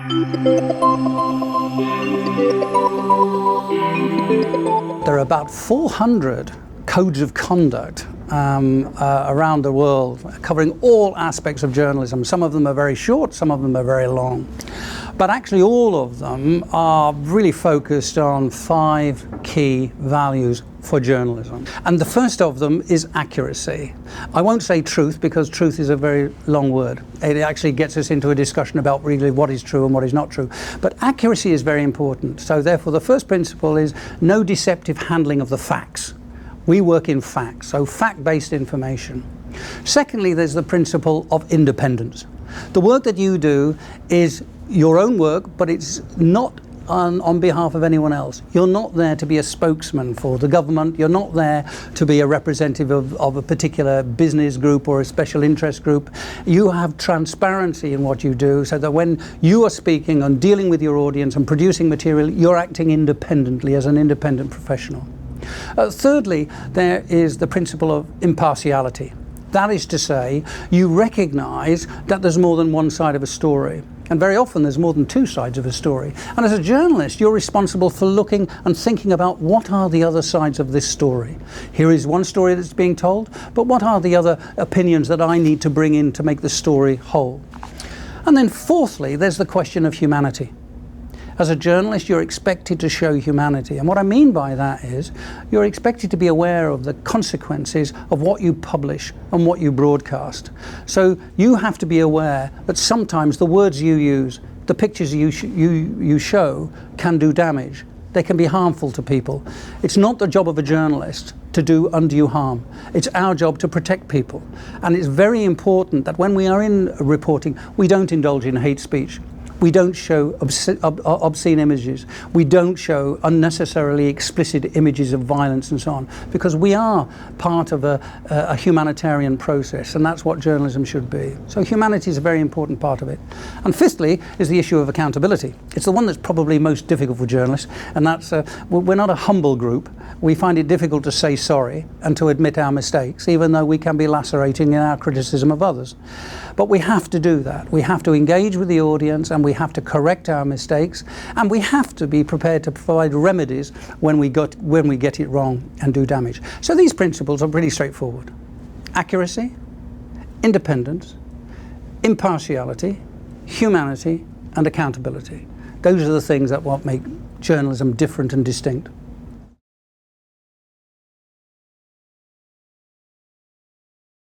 There are about 400 codes of conduct around the world, covering all aspects of journalism. Some of them are very short, some of them are very long. But actually all of them are really focused on 5 key values for journalism. And the first of them is accuracy. I won't say truth, because truth is a very long word. It actually gets us into a discussion about really what is true and what is not true. But accuracy is very important. So therefore the first principle is no deceptive handling of the facts. We work in facts, so fact-based information. Secondly, there's the principle of independence. The work that you do is your own work, but it's not on behalf of anyone else. You're not there to be a spokesman for the government. You're not there to be a representative of a particular business group or a special interest group. You have transparency in what you do, so that when you are speaking and dealing with your audience and producing material, you're acting independently as an independent professional. Thirdly, there is the principle of impartiality. That is to say, you recognize that there's more than one side of a story. And very often there's more than 2 sides of a story. And as a journalist, you're responsible for looking and thinking about what are the other sides of this story. Here is one story that's being told, but what are the other opinions that I need to bring in to make the story whole? And then fourthly, there's the question of humanity. As a journalist, you're expected to show humanity. And what I mean by that is you're expected to be aware of the consequences of what you publish and what you broadcast. So you have to be aware that sometimes the words you use, the pictures you show can do damage. They can be harmful to people. It's not the job of a journalist to do undue harm. It's our job to protect people. And it's very important that when we are in reporting, we don't indulge in hate speech. We don't show obscene images. We don't show unnecessarily explicit images of violence and so on, because we are part of a humanitarian process, and that's what journalism should be. So humanity is a very important part of it. And fifthly is the issue of accountability. It's the one that's probably most difficult for journalists, and that's we're not a humble group. We find it difficult to say sorry and to admit our mistakes, even though we can be lacerating in our criticism of others. But we have to do that. We have to engage with the audience, and we have to correct our mistakes, and we have to be prepared to provide remedies when we get it wrong and do damage. So these principles are pretty straightforward. Accuracy, independence, impartiality, humanity, and accountability. Those are the things that what make journalism different and distinct.